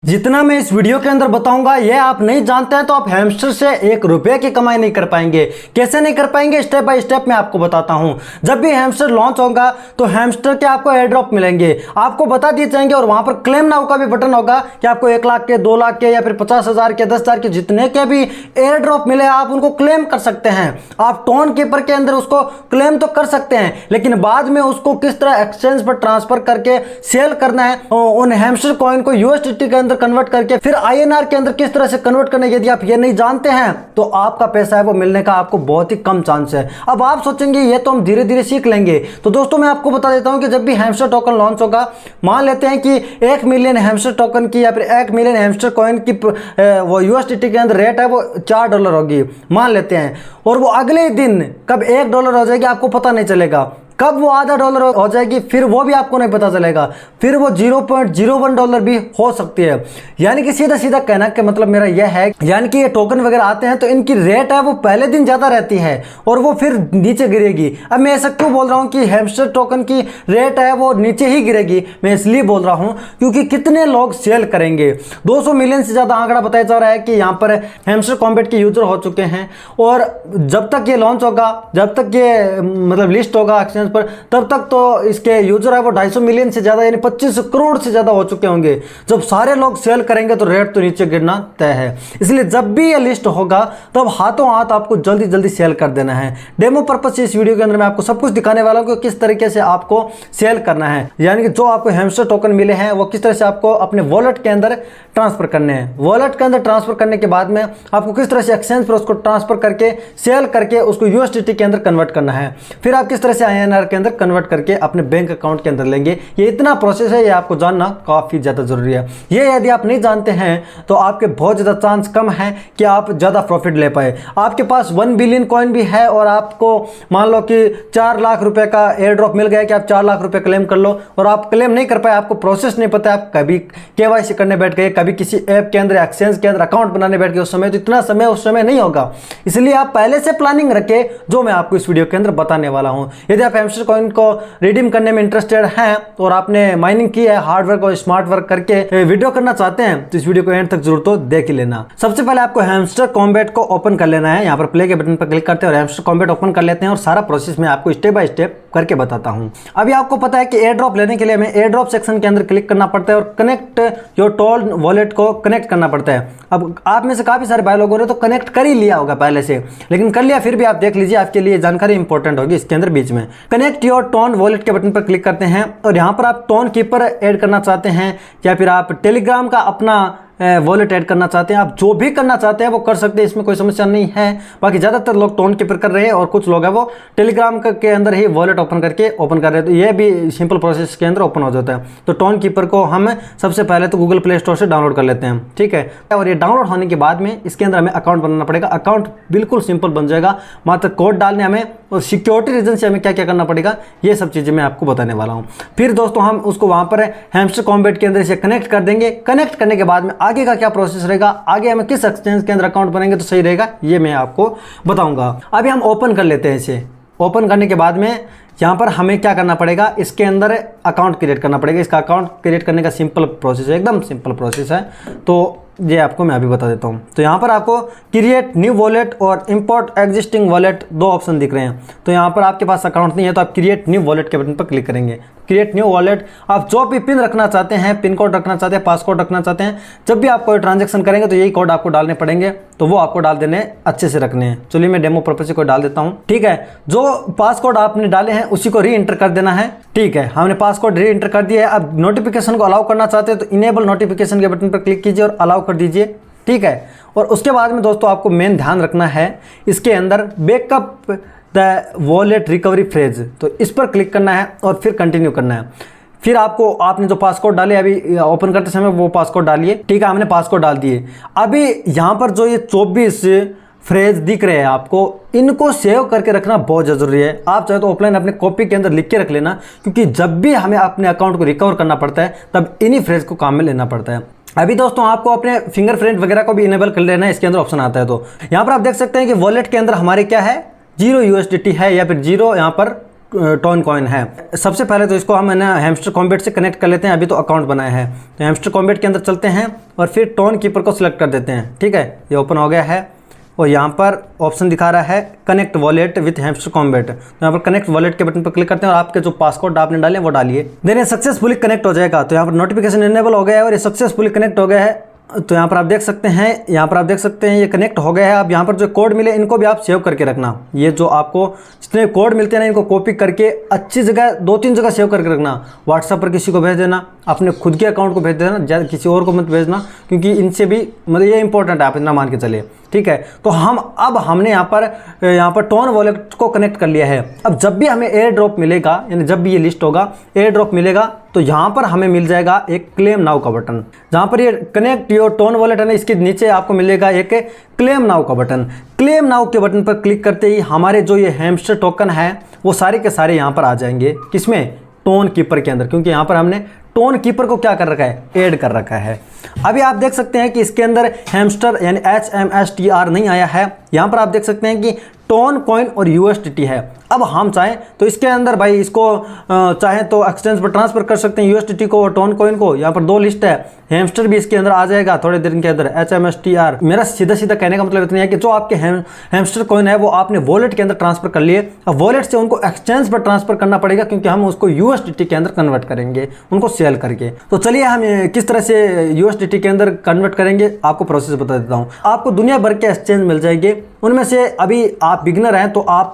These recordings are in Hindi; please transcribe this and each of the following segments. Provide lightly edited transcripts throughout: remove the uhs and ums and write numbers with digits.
जितना मैं इस वीडियो के अंदर बताऊंगा ये आप नहीं जानते हैं तो आप हैमस्टर से 1 रुपए की कमाई नहीं कर पाएंगे। कैसे नहीं कर पाएंगे, स्टेप बाय स्टेप मैं आपको बताता हूं। जब भी हैमस्टर लॉन्च होगा तो हैमस्टर के आपको एयर ड्रॉप मिलेंगे, आपको बता दिए जाएंगे और वहां पर क्लेम नाउ का भी बटन होगा कि आपको 1 लाख के, 2 लाख के या फिर 50,000 के, 10,000 के, जितने के भी एयर ड्रॉप मिले आप उनको क्लेम कर सकते हैं। आप टोन कीपर के अंदर उसको क्लेम तो कर सकते हैं, लेकिन बाद में उसको किस तरह एक्सचेंज पर ट्रांसफर करके सेल करना है, उन हैमस्टर कॉइन को यूएसडीटी के अंदर कन्वर्ट करके फिर आईएनआर के अंदर किस तरह से कन्वर्ट करना, यदि आप ये नहीं जानते हैं तो आपका पैसा है वो मिलने का आपको बहुत ही कम चांस है। अब आप सोचेंगे ये तो हम धीरे धीरे सीख लेंगे, तो दोस्तों मैं आपको बता देता हूं कि जब भी हैमस्टर टोकन लॉन्च होगा, मान लेते हैं कि 1 मिलियन हैमस्टर टोकन की या फिर 1 मिलियन हैमस्टर कॉइन की वो यूएसडीटी के अंदर रेट है वो $4 होगी मान लेते हैं, और वो अगले दिन कब $1 हो जाएगी आपको पता नहीं चलेगा, कब वो आधा डॉलर हो जाएगी फिर वो भी आपको नहीं पता चलेगा, फिर वो $0.01 भी हो सकती है। यानी कि सीधा सीधा कहना के मतलब मेरा यह है, यानी कि ये टोकन वगैरह आते हैं तो इनकी रेट है वो पहले दिन ज़्यादा रहती है और वो फिर नीचे गिरेगी। अब मैं ऐसा क्यों बोल रहा हूँ कि हैमस्टर टोकन की रेट है वो नीचे ही गिरेगी, मैं इसलिए बोल रहा हूँ क्योंकि कितने लोग सेल करेंगे। 200 मिलियन से ज़्यादा आंकड़ा बताया जा रहा है कि यहाँ पर हैमस्टर कॉम्बैट के यूजर हो चुके हैं, और जब तक ये लॉन्च होगा, जब तक ये मतलब लिस्ट होगा पर, तब तक तो इसके यूजर है वो 250 मिलियन से ज्यादा यानी 25 करोड़ से ज्यादा हो चुके होंगे। जब सारे लोग सेल करेंगे तो रेट तो नीचे गिरना तय है, इसलिए जब भी ये लिस्ट होगा तब तो हाथों हाथ आपको जल्दी जल्दी सेल कर देना है। डेमो पर्पज से इस वीडियो के अंदर मैं आपको सब कुछ दिखाने वाला हूं कि किस तरीके से आपको सेल करना है, यानी कि जो आपको हैमस्टर टोकन मिले हैं वो किस तरह से आपको अपने वॉलेट के अंदर ट्रांसफर करने हैं। वॉलेट के अंदर ट्रांसफर करने के बाद में आपको किस तरह से एक्सचेंज पर उसको ट्रांसफर करके सेल करके उसको यूएसडीटी के अंदर कन्वर्ट करना है, फिर आप किस तरह से आईएनआर के अंदर कन्वर्ट करके अपने बैंक अकाउंट के अंदर लेंगे। ये इतना प्रोसेस है, ये आपको जानना काफी ज्यादा जरूरी है। ये यदि आप नहीं जानते हैं तो आपके बहुत ज्यादा चांस कम है कि आप ज्यादा प्रॉफिट ले पाए। आपके पास 1 बिलियन कॉइन भी है और आपको मान लो कि 4 लाख रुपए का एयर ड्रॉप मिल गया कि आप 4 लाख रुपए क्लेम कर लो, और आप क्लेम नहीं कर पाए, आपको प्रोसेस नहीं पता, आप कभी केवाईसी करने बैठ गए, कभी किसी ऐप के अंदर एक्सचेंज के अंदर अकाउंट बनाने बैठ गए, उस समय तो इतना समय उस समय नहीं होगा। इसलिए आप पहले से प्लानिंग रखें जो मैं आपको इस वीडियो के अंदर बताने वाला हूं। यदि आप हैमस्टर कॉइन को रिडीम करने में इंटरेस्टेड हैं और आपने माइनिंग की है, हार्ड वर्क और स्मार्ट वर्क करके वीडियो करना चाहते हैं तो इस वीडियो को एंड तक जरूर तो देख ही लेना। सबसे पहले आपको हैमस्टर कॉम्बैट को ओपन कर लेना है। यहाँ पर प्ले के बटन पर क्लिक करते हैं और हैमस्टर कॉम्बैट ओपन कर लेते हैं, और सारा प्रोसेस मैं आपको स्टेप बाय स्टेप करके बताता हूं। अभी आपको पता है कि एयर ड्रॉप लेने के लिए हमें एयर ड्रॉप सेक्शन के अंदर क्लिक करना पड़ता है और कनेक्ट योर टोन वॉलेट को कनेक्ट करना पड़ता है। अब आप में से काफी सारे भाई लोगों ने तो कनेक्ट कर ही लिया होगा पहले से, लेकिन कर लिया फिर भी आप देख लीजिए, आपके लिए जानकारी इंपॉर्टेंट होगी इसके अंदर बीच में। कनेक्ट योर टोन वॉलेट के बटन पर क्लिक करते हैं और यहाँ पर आप टोन कीपर ऐड करना चाहते हैं या फिर आप टेलीग्राम का अपना वॉलेट ऐड करना चाहते हैं, आप जो भी करना चाहते हैं वो कर सकते हैं, इसमें कोई समस्या नहीं है। बाकी ज़्यादातर लोग टोन कीपर कर रहे हैं और कुछ लोग हैं वो टेलीग्राम के अंदर ही वॉलेट ओपन कर रहे हैं, तो ये भी सिंपल प्रोसेस के अंदर ओपन हो जाता है। तो टोन कीपर को हम सबसे पहले तो गूगल प्ले स्टोर से डाउनलोड कर लेते हैं, ठीक है। और ये डाउनलोड होने के बाद में इसके अंदर हमें अकाउंट बनाना पड़ेगा। अकाउंट बिल्कुल सिंपल बन जाएगा, मात्र कोड डालने हमें और सिक्योरिटी रीजन से हमें क्या क्या करना पड़ेगा ये सब चीज़ें मैं आपको बताने वाला हूँ। फिर दोस्तों हम उसको वहाँ पर हैमस्टर कॉम्बैट के अंदर से कनेक्ट कर देंगे। कनेक्ट करने के बाद में आगे का क्या प्रोसेस रहेगा, आगे हमें किस एक्सचेंज के अंदर अकाउंट बनाएंगे तो सही रहेगा, ये मैं आपको बताऊंगा। अभी हम ओपन कर लेते हैं इसे। ओपन करने के बाद में यहाँ पर हमें क्या करना पड़ेगा, इसके अंदर अकाउंट क्रिएट करना पड़ेगा। इसका अकाउंट क्रिएट करने का सिंपल प्रोसेस है, एकदम सिंपल प्रोसेस है, तो ये आपको मैं अभी बता देता हूँ। तो यहाँ पर आपको क्रिएट न्यू वॉलेट और इंपोर्ट एग्जिस्टिंग वॉलेट 2 ऑप्शन दिख रहे हैं। तो यहाँ पर आपके पास अकाउंट नहीं है तो आप क्रिएट न्यू वॉलेट के बटन पर क्लिक करेंगे। क्रिएट न्यू वॉलेट, आप जो भी पिन रखना चाहते हैं, पिन कोड रखना चाहते हैं, पासकोड रखना चाहते हैं, जब भी आप कोई ट्रांजेक्शन करेंगे तो यही कोड आपको डालने पड़ेंगे, तो वो आपको डाल देने अच्छे से रखने हैं। चलिए मैं डेमो पर्पज से कोई डाल देता हूँ, ठीक है। जो पासकोड आपने डाले हैं उसी को री एंटर कर देना है, ठीक है। हमने पासकोड री एंटर कर दिया है। अब नोटिफिकेशन को अलाउ करना चाहते हैं तो इनेबल नोटिफिकेशन के बटन पर क्लिक कीजिए और अलाउ कर दीजिए, ठीक है। और उसके बाद में दोस्तों आपको मेन ध्यान रखना है इसके अंदर backup the wallet recovery phrase, तो इस पर क्लिक करना है और फिर कंटिन्यू करना है। फिर आपने जो पासकोड डाले अभी ओपन करते समय वो पासकोड डालिए, ठीक है। हमने पासकोड डाल दिए। अभी यहाँ पर जो ये 24 फ्रेज दिख रहे हैं आपको, इनको सेव करके रखना बहुत जरूरी है। आप चाहे तो ऑफलाइन अपने कॉपी के अंदर लिख के रख लेना, क्योंकि जब भी हमें अपने अकाउंट को रिकवर करना पड़ता है तब इन्हीं फ्रेज को काम में लेना पड़ता है। अभी दोस्तों आपको अपने फिंगरप्रिंट वगैरह को भी इनेबल कर लेना है, इसके अंदर ऑप्शन आता है। तो यहाँ पर आप देख सकते हैं कि वॉलेट के अंदर हमारे क्या है, 0 USDT है या फिर 0 यहाँ पर टोन कॉइन है। सबसे पहले तो इसको हम है ना हैमस्टर कॉम्बैट से कनेक्ट कर लेते हैं। अभी तो अकाउंट बनाया है तो हैमस्टर कॉम्बैट के अंदर चलते हैं और फिर टोन कीपर को सिलेक्ट कर देते हैं। ठीक है, ये ओपन हो गया है और यहाँ पर ऑप्शन दिखा रहा है connect wallet with hamster combat. तो यहाँ पर कनेक्ट वॉलेट के बटन पर क्लिक करते हैं और आपके जो पासवर्ड आपने डाले वो डालिए, देन ये सक्सेसफुली कनेक्ट हो जाएगा। तो यहाँ पर नोटिफिकेशन इनेबल हो गया है और ये सक्सेसफुली कनेक्ट हो गया है। तो यहाँ पर आप देख सकते हैं, ये कनेक्ट हो गया है। अब यहाँ पर जो कोड मिले इनको भी आप सेव करके रखना। ये जो आपको जितने कोड मिलते हैं ना, इनको कॉपी करके अच्छी जगह 2-3 जगह सेव करके रखना। व्हाट्सएप पर किसी को भेज देना, अपने खुद के अकाउंट को भेज देना, ज़्यादा किसी और को मत भेजना, क्योंकि इनसे भी मतलब ये इंपॉर्टेंट है, आप इतना मान के चलिए। ठीक है, तो हमने यहाँ पर टोन वॉलेट को कनेक्ट कर लिया है। अब जब भी हमें एयर ड्रॉप मिलेगा, यानी जब भी ये लिस्ट होगा एयर ड्रॉप मिलेगा, तो यहाँ पर हमें मिल जाएगा एक क्लेम नाउ का बटन। जहाँ पर ये कनेक्ट योर टोन वॉलेट है ना, इसके नीचे आपको मिलेगा एक क्लेम नाउ का बटन। क्लेम नाउ के बटन पर क्लिक करते ही हमारे जो ये हैमस्टर टोकन है वो सारे के सारे यहाँ पर आ जाएंगे। किसमें? टोन कीपर के अंदर, क्योंकि यहाँ पर हमने टोन कीपर को क्या कर रखा है? ऐड कर रखा है। अभी आप देख सकते हैं कि इसके अंदर हैमस्टर यानी HMSTR नहीं आया है। यहाँ पर आप देख सकते हैं कि टोन कॉइन और USDT है। अब हम चाहें तो इसके अंदर भाई इसको चाहें तो एक्सचेंज पर ट्रांसफर कर सकते हैं USDT को और टोन कॉइन को। यहाँ पर 2 लिस्ट है, हैमस्टर भी इसके अंदर आ जाएगा थोड़े दिन के अंदर, HMSTR। मेरा सीधा सीधा कहने का मतलब इतना है कि जो आपके हैमस्टर कॉइन है वो आपने वॉलेट के अंदर ट्रांसफर कर लिए। अब वॉलेट से उनको एक्सचेंज पर ट्रांसफर करना पड़ेगा, क्योंकि हम उसको USDT के अंदर कन्वर्ट करेंगे, उनको सेल करके। तो चलिए हम किस तरह से USDT के अंदर कन्वर्ट करेंगे आपको प्रोसेस बता देता हूँ। आपको दुनिया भर के एक्सचेंज मिल जाएंगे, उनमें से अभी आप बिगिनर हैं तो आप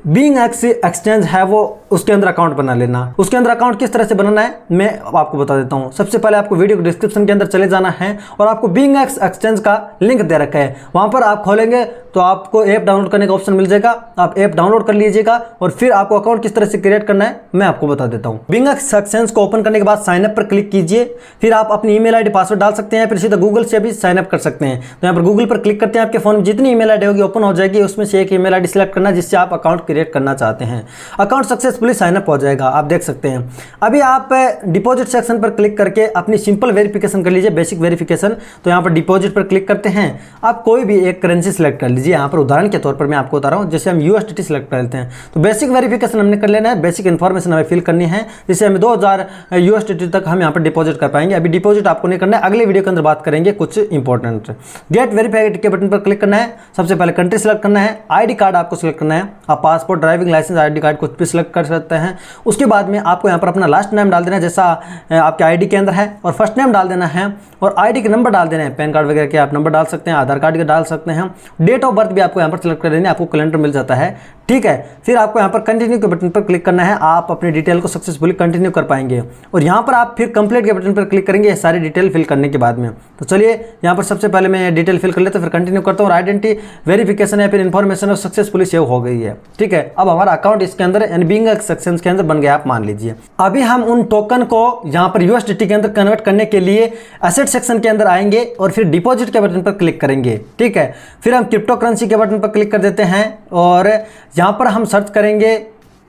बीइंगएक्स एक्सचेंज है वो उसके अंदर अकाउंट बना लेना। उसके अंदर अकाउंट किस तरह से बनाना है मैं आपको बता देता हूँ। सबसे पहले आपको वीडियो के डिस्क्रिप्शन के अंदर चले जाना है और आपको बीइंगएक्स एक्सचेंज का लिंक दे रखा है, वहां पर आप खोलेंगे तो आपको ऐप डाउनलोड करने का ऑप्शन मिल जाएगा। आप ऐप डाउनलोड कर लीजिएगा और फिर आपको अकाउंट किस तरह से क्रिएट करना है मैं आपको बता देता हूँ। बीइंगएक्स एक्सचेंज को ओपन करने के बाद साइन अप पर क्लिक कीजिए, फिर आप अपनी ईमेल आईडी पासवर्ड डाल सकते हैं, फिर सीधा गूगल से भी साइन अप कर सकते हैं। तो यहाँ पर गूगल पर क्लिक करते हैं, आपके फोन में जितनी ईमेल आईडी होगी ओपन हो जाएगी, उसमें से एक ईमेल आईडी सिलेक्ट करना जिससे आप अकाउंट क्रिएट करना चाहते हैं। अकाउंट सक्सेसफुली साइन अप हो जाएगा, आप देख सकते हैं। अभी आप डिपॉजिट सेक्शन पर क्लिक करके अपनी सिंपल वेरिफिकेशन कर लीजिए, बेसिक वेरिफिकेशन। तो यहाँ पर डिपॉजिट पर क्लिक करते हैं, आप कोई भी एक करेंसी सिलेक्ट कर लीजिए। यहाँ पर उदाहरण के तौर पर मैं आपको बता रहा हूँ, जैसे हम USDT सिलेक्ट कर लेते हैं। तो बेसिक वेरिफिकेशन हमने कर लेना है, बेसिक इन्फॉर्मेशन हमें फिल करनी है, जिससे हमें 2000 USDT तक हम यहाँ पर डिपॉजिट कर पाएंगे। अभी डिपॉजिट आपको नहीं करना है, अगले वीडियो के अंदर बात करेंगे कुछ इंपॉर्टेंट। गेट वेरीफाइड के बटन पर क्लिक करना है, सबसे पहले कंट्री सिलेक्ट करना है, ID कार्ड आपको सिलेक्ट करना है। आप passport, driving licence, ID card कुछ भी सिलेक्ट कर सकते हैं। उसके बाद में आपको यहाँ पर अपना लास्ट नेम डाल देना है जैसा आपके ID के अंदर है, और फर्स्ट नेम डाल देना है और ID के नंबर डाल देना है। पैन कार्ड वगैरह के आप नंबर डाल सकते हैं, आधार कार्ड के डाल सकते हैं। डेट ऑफ बर्थ भी आपको यहाँ पर सिलेक्ट कर देनी है, आपको कैलेंडर मिल जाता है। ठीक है, फिर आपको यहाँ पर कंटिन्यू के बटन पर क्लिक करना है, आप अपनी डिटेल को सक्सेसफुली कंटिन्यू कर पाएंगे। और यहाँ पर आप फिर कंप्लीट के बटन पर क्लिक करेंगे सारी डिटेल फिल करने के बाद में। तो चलिए यहाँ पर सबसे पहले मैं डिटेल फिल कर लेता हूँ, फिर कंटिन्यू करता हूँ। और आइडेंटिटी वेरिफिकेशन है, फिर इन्फॉर्मेशन सक्सेसफुली सेव हो गई है। ठीक है, अब हमारा अकाउंट इसके अंदर यानी बीइंगएक्स एक्सचेंज के अंदर बन गया, आप मान लीजिए। अभी हम उन टोकन को यहाँ पर USDT के अंदर कन्वर्ट करने के लिए एसेट सेक्शन के अंदर आएंगे और फिर डिपॉजिट के बटन पर क्लिक करेंगे। ठीक है, फिर हम क्रिप्टो करेंसी के बटन पर क्लिक कर देते हैं और यहाँ पर हम सर्च करेंगे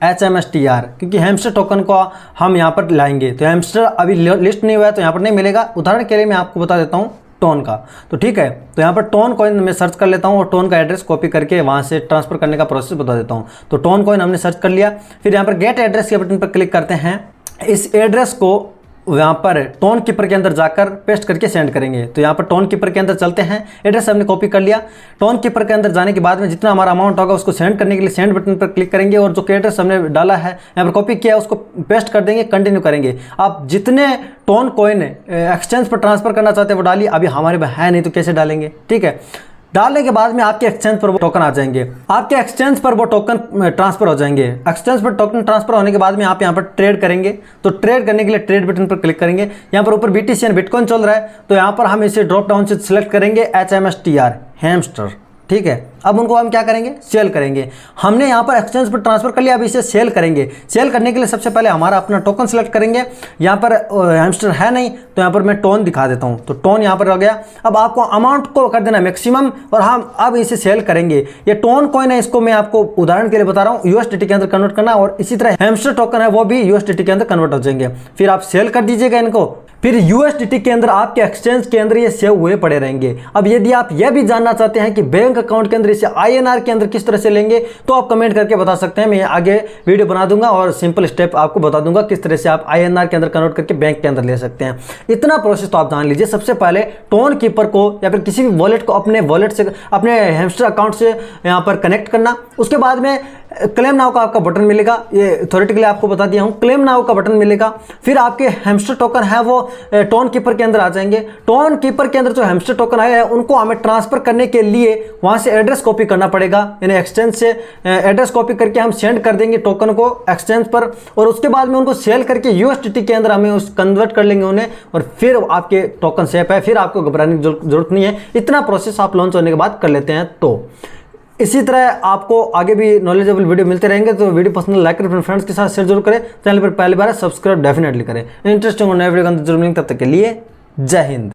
HMSTR, क्योंकि हैमस्टर टोकन को हम यहाँ पर लाएंगे। तो हैमस्टर अभी लिस्ट नहीं हुआ है तो यहाँ पर नहीं मिलेगा। उदाहरण के लिए मैं आपको बता देता हूँ टोन का। तो ठीक है, तो यहाँ पर टोन कॉइन मैं सर्च कर लेता हूँ और टोन का एड्रेस कॉपी करके वहाँ से ट्रांसफर करने का प्रोसेस बता देता हूँ। तो टोन कॉइन हमने सर्च कर लिया, फिर यहाँ पर गेट एड्रेस के बटन पर क्लिक करते हैं। इस एड्रेस को यहाँ पर टोन कीपर के अंदर जाकर पेस्ट करके सेंड करेंगे। तो यहाँ पर टोन कीपर के अंदर चलते हैं, एड्रेस हमने कॉपी कर लिया। टोन कीपर के अंदर जाने के बाद में जितना हमारा अमाउंट होगा उसको सेंड करने के लिए सेंड बटन पर क्लिक करेंगे और जो एड्रेस हमने डाला है यहाँ पर कॉपी किया है उसको पेस्ट कर देंगे, कंटिन्यू करेंगे। आप जितने टोन कॉइन एक्सचेंज पर ट्रांसफर करना चाहते हैं वो डालिए, अभी हमारे पास है नहीं तो कैसे डालेंगे। ठीक है, डालने के बाद में आपके एक्सचेंज पर वो टोकन आ जाएंगे, आपके एक्सचेंज पर वो टोकन ट्रांसफर हो जाएंगे। एक्सचेंज पर टोकन ट्रांसफर होने के बाद में आप यहाँ पर ट्रेड करेंगे। तो ट्रेड करने के लिए ट्रेड बटन पर क्लिक करेंगे। यहाँ पर ऊपर BTC एंड बिटकॉइन चल रहा है तो यहाँ पर हम इसे ड्रॉप डाउन से सिलेक्ट करेंगे HMSTR हैमस्टर। ठीक है, अब उनको हम क्या करेंगे? सेल करेंगे। हमने यहाँ पर एक्सचेंज पर ट्रांसफर कर लिया, अब इसे सेल करेंगे। सेल करने के लिए सबसे पहले हमारा अपना टोकन सेलेक्ट करेंगे। यहाँ पर हैमस्टर है नहीं तो यहाँ पर मैं टोन दिखा देता हूँ। तो टोन यहाँ पर हो गया। अब आपको अमाउंट को कर देना मैक्सिमम और हम अब इसे सेल करेंगे। ये टोन कॉइन है, इसको मैं आपको उदाहरण के लिए बता रहा हूँ USDT के अंदर कन्वर्ट करना, और इसी तरह हैमस्टर टोकन है वो भी USDT के अंदर कन्वर्ट हो जाएंगे। फिर आप सेल कर दीजिएगा इनको। फिर USDT के अंदर आपके एक्सचेंज के अंदर ये सेव हुए पड़े रहेंगे। अब यदि आप यह भी जानना चाहते हैं कि बैंक अकाउंट के अंदर इसे INR के अंदर किस तरह से लेंगे तो आप कमेंट करके बता सकते हैं, मैं आगे वीडियो बना दूंगा और सिंपल स्टेप आपको बता दूंगा किस तरह से आप INR के अंदर कन्वर्ट करके बैंक के अंदर ले सकते हैं। इतना प्रोसेस तो आप जान लीजिए। सबसे पहले टोन कीपर को या फिर किसी भी वॉलेट को अपने वॉलेट से, अपने हैमस्टर अकाउंट से यहाँ पर कनेक्ट करना। उसके बाद में क्लेम नाउ का आपका बटन मिलेगा, ये थ्योरेटिकली आपको बता दिया हूँ, क्लेम नाउ का बटन मिलेगा। फिर आपके हैमस्टर टोकन है वो टोन कीपर के अंदर आ जाएंगे। टोन कीपर के अंदर जो हैमस्टर टोकन आया है उनको हमें ट्रांसफर करने के लिए वहां से एड्रेस कॉपी करना पड़ेगा, यानी एक्सचेंज से एड्रेस कॉपी करके हम सेंड कर देंगे टोकन को एक्सचेंज पर, और उसके बाद में उनको सेल करके USDT के अंदर हमें उस कन्वर्ट कर लेंगे उन्हें, और फिर आपके टोकन सेफ है, फिर आपको घबराने की जरूरत नहीं है। इतना प्रोसेस आप लॉन्च होने के बाद कर लेते हैं। तो इसी तरह आपको आगे भी नॉलेजेबल वीडियो मिलते रहेंगे, तो वीडियो पसंद लाइक करें, अपने फ्रेंड्स के साथ शेयर जरूर करें, चैनल पर पहली बार है सब्सक्राइब डेफिनेटली करें। इंटरेस्टिंग और नए वीडियो का जरूर मिलेंगे, तब तक के लिए जय हिंद।